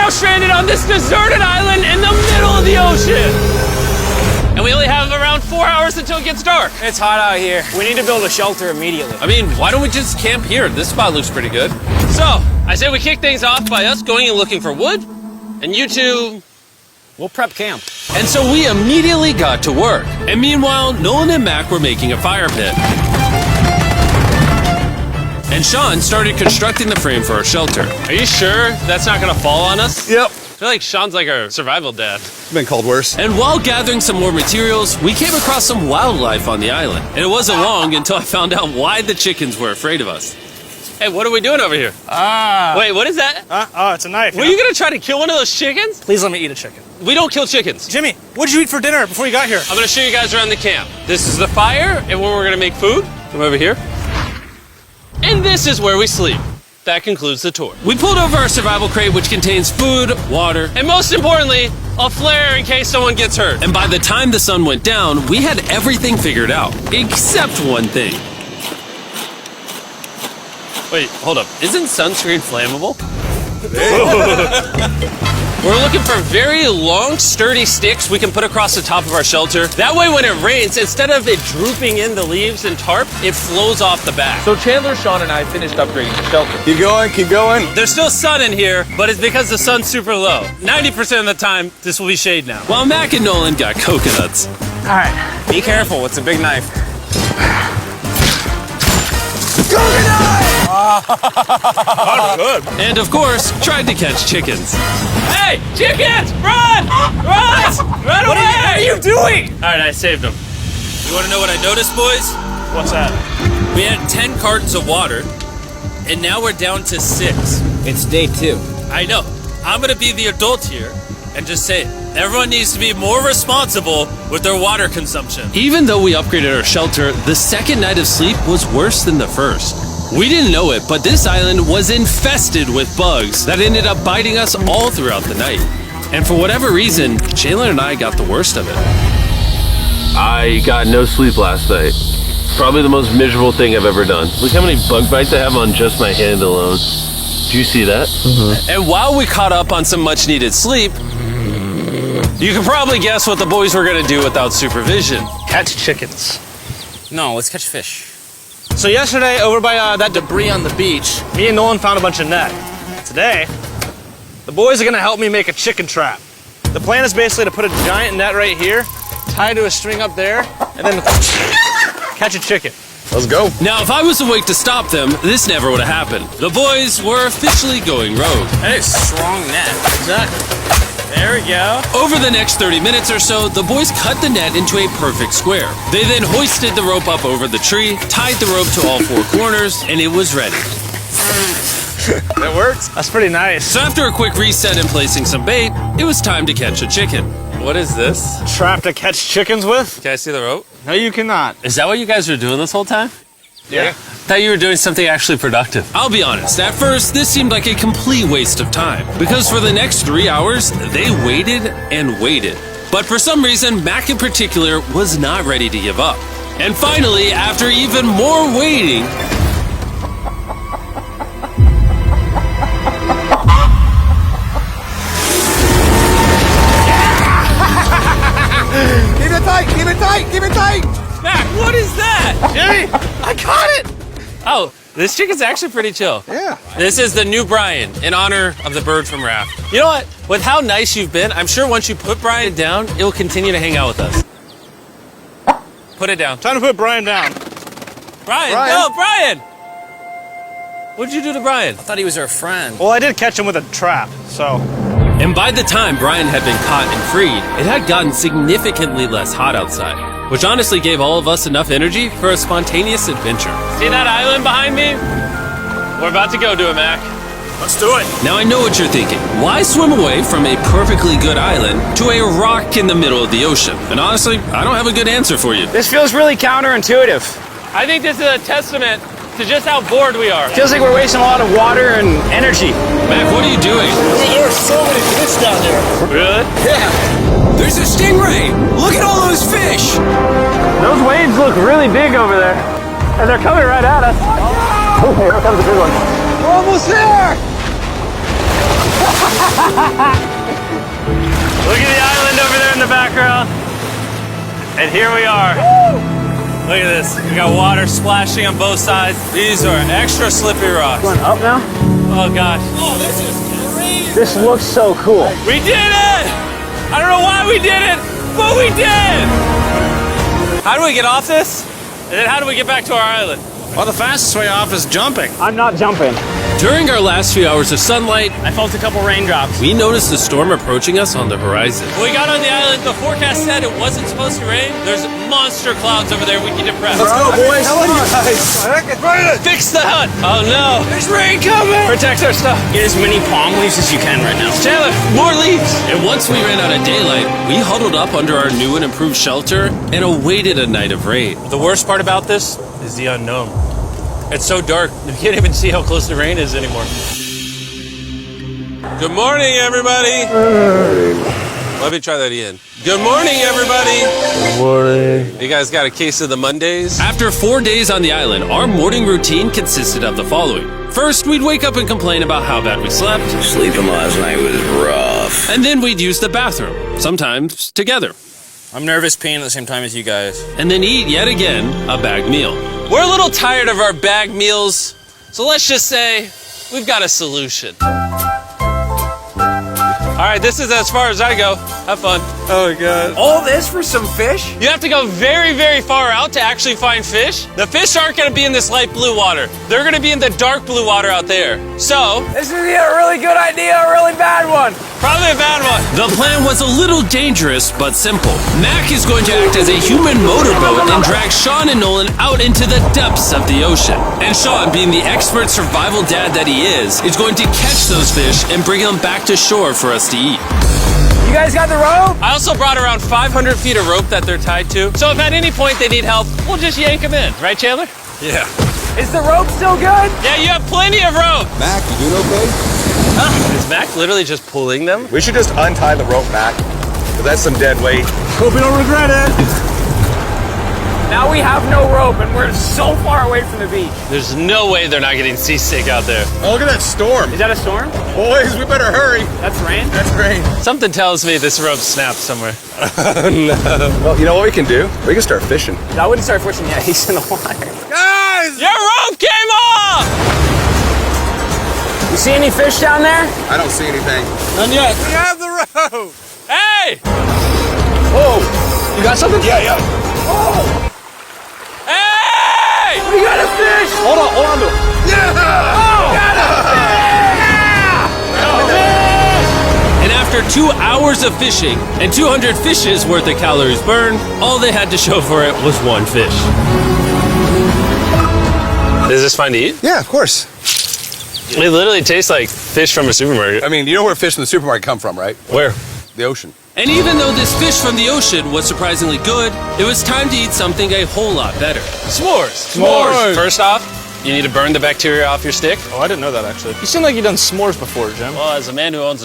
now stranded on this deserted island in the middle of the ocean. And we only have around 4 hours until it gets dark. It's hot out here. We need to build a shelter immediately. I mean, why don't we just camp here? This spot looks pretty good. So, I say we kick things off by us going and looking for wood, and you two... We'll prep camp. And so we immediately got to work. And meanwhile, Nolan and Mac were making a fire pit. And Sean started constructing the frame for our shelter. Are you sure that's not gonna fall on us? Yep. I feel like Sean's like our survival dad. Been called worse. And while gathering some more materials, we came across some wildlife on the island. And it wasn't long until I found out why the chickens were afraid of us. Hey, what are we doing over here? Wait, what is that? Oh, it's a knife. Were you gonna try to kill one of those chickens? Please let me eat a chicken. We don't kill chickens. Jimmy, what did you eat for dinner before you got here? I'm gonna show you guys around the camp. This is the fire, and where we're gonna make food. Come over here. And this is where we sleep. That concludes the tour. We pulled over our survival crate, which contains food, water, and most importantly, a flare in case someone gets hurt. And by the time the sun went down, we had everything figured out, except one thing. Wait, hold up. Isn't sunscreen flammable? We're looking for very long, sturdy sticks we can put across the top of our shelter. That way when it rains, instead of it drooping in the leaves and tarp, it flows off the back. So Chandler, Sean, and I finished upgrading the shelter. Keep going, keep going. There's still sun in here, but it's because the sun's super low. 90% of the time, this will be shade now. While Mac and Nolan got coconuts. All right, be careful. It's a big knife. Good. And of course, tried to catch chickens. Hey, chickens, run! Run! Run away! What are you doing? All right, I saved them. You want to know what I noticed, boys? What's that? We had 10 cartons of water, and now we're down to 6. It's day 2. I know. I'm going to be the adult here and just say it. Everyone needs to be more responsible with their water consumption. Even though we upgraded our shelter, the second night of sleep was worse than the first. We didn't know it, but this island was infested with bugs that ended up biting us all throughout the night. And for whatever reason, Chandler and I got the worst of it. I got no sleep last night. Probably the most miserable thing I've ever done. Look how many bug bites I have on just my hand alone. Do you see that? Mm-hmm. And while we caught up on some much needed sleep, you can probably guess what the boys were gonna do without supervision. Catch chickens. No, let's catch fish. So yesterday, over by that debris on the beach, me and Nolan found a bunch of net. Today, the boys are gonna help me make a chicken trap. The plan is basically to put a giant net right here, tie to a string up there, and then catch a chicken. Let's go. Now, if I was awake to stop them, this never would have happened. The boys were officially going rogue. That is strong net. Exactly. There we go. Over the next 30 minutes or so, the boys cut the net into a perfect square. They then hoisted the rope up over the tree, tied the rope to all 4 corners, and it was ready. That works. That's pretty nice. So after a quick reset and placing some bait, it was time to catch a chicken. What is this? Trap to catch chickens with? Can I see the rope? No, you cannot. Is that what you guys were doing this whole time? Yeah. I thought you were doing something actually productive. I'll be honest, at first, this seemed like a complete waste of time. Because for the next 3 hours, they waited and waited. But for some reason, Mac in particular was not ready to give up. And finally, after even more waiting... Keep it tight, keep it tight, keep it tight. Mac, what is that? Jimmy, I caught it. Oh, this chicken's actually pretty chill. Yeah. This is the new Brian, in honor of the bird from Raft. You know what? With how nice you've been, I'm sure once you put Brian down, it will continue to hang out with us. Put it down. Time to put Brian down. Brian, no, Brian! What'd you do to Brian? I thought he was our friend. Well, I did catch him with a trap, so. And by the time Brian had been caught and freed, it had gotten significantly less hot outside, which honestly gave all of us enough energy for a spontaneous adventure. See that island behind me? We're about to go to it, Mac. Let's do it. Now I know what you're thinking. Why swim away from a perfectly good island to a rock in the middle of the ocean? And honestly, I don't have a good answer for you. This feels really counterintuitive. I think this is a testament to just how bored we are. Feels like we're wasting a lot of water and energy. Mac, what are you doing? There are so many fish down there. Really? Yeah. There's a stingray. Look at all those fish. Those waves look really big over there. And they're coming right at us. Oh, here comes a big one. We're almost there. Look at the island over there in the background. And here we are. Look at this. We got water splashing on both sides. These are extra slippery rocks. Going up now? Oh gosh. Oh, this is crazy. This looks so cool. We did it! I don't know why we did it, but we did! How do we get off this? And then how do we get back to our island? Well, the fastest way off is jumping. I'm not jumping. During our last few hours of sunlight, I felt a couple raindrops. we noticed the storm approaching us on the horizon. When we got on the island, the forecast said it wasn't supposed to rain. There's monster clouds over there we need to press. Let's go, boys. Fix the hut! Oh no! There's rain coming! Protect our stuff. Get as many palm leaves as you can right now. Chandler, more leaves! And once we ran out of daylight, we huddled up under our new and improved shelter and awaited a night of rain. The worst part about this is the unknown. It's so dark, you can't even see how close the rain is anymore. Good morning, everybody. Let me try that again. Good morning, everybody. Good morning. You guys got a case of the Mondays? After 4 days on the island, our morning routine consisted of the following. First, we'd wake up and complain about how bad we slept. Sleeping last night was rough. And then we'd use the bathroom, sometimes together. I'm nervous peeing at the same time as you guys. And then eat, yet again, a bagged meal. We're a little tired of our bag meals, so let's just say we've got a solution. All right, this is as far as I go. Have fun. Oh, God. All this for some fish? You have to go very, very far out to actually find fish. The fish aren't gonna be in this light blue water. They're gonna be in the dark blue water out there. So, This is either a really good idea or a really bad one. probably a bad one. The plan was a little dangerous, but simple. Mac is going to act as a human motorboat and drag Sean and Nolan out into the depths of the ocean. And Sean, being the expert survival dad that he is going to catch those fish and bring them back to shore for us to eat. You guys got the rope? I also brought around 500 feet of rope that they're tied to. So if at any point they need help, we'll just yank them in. Right, Chandler? Yeah. Is the rope still good? Yeah, you have plenty of rope. Mac, you doing okay? Is Mac literally just pulling them? We should just untie the rope, Mac. 'Cause that's some dead weight. Hope you don't regret it. Now we have no rope and we're so far away from the beach. There's no way they're not getting seasick out there. Oh, look at that storm. Is that a storm? Boys, we better hurry. That's rain? That's rain. Something tells me this rope snapped somewhere. Well, you know what we can do? We can start fishing. I wouldn't start fishing yet. He's in the water. Guys! Your rope came off! You see any fish down there? I don't see anything. None yet. We have the rope! Hey! Oh, you got something? Yeah. Hey! We got a fish! Hold on to it. And after 2 hours of fishing and 200 fishes worth of calories burned, all they had to show for it was one fish. Is this fine to eat? Yeah, of course. It literally tastes like fish from a supermarket. I mean, you know where fish in the supermarket come from, right? Where? The ocean. And even though this fish from the ocean was surprisingly good, it was time to eat something a whole lot better. S'mores. S'mores. First off, you need to burn the bacteria off your stick. Oh, I didn't know that actually. You seem like you've done s'mores before, Jim. Well, as a man who owns a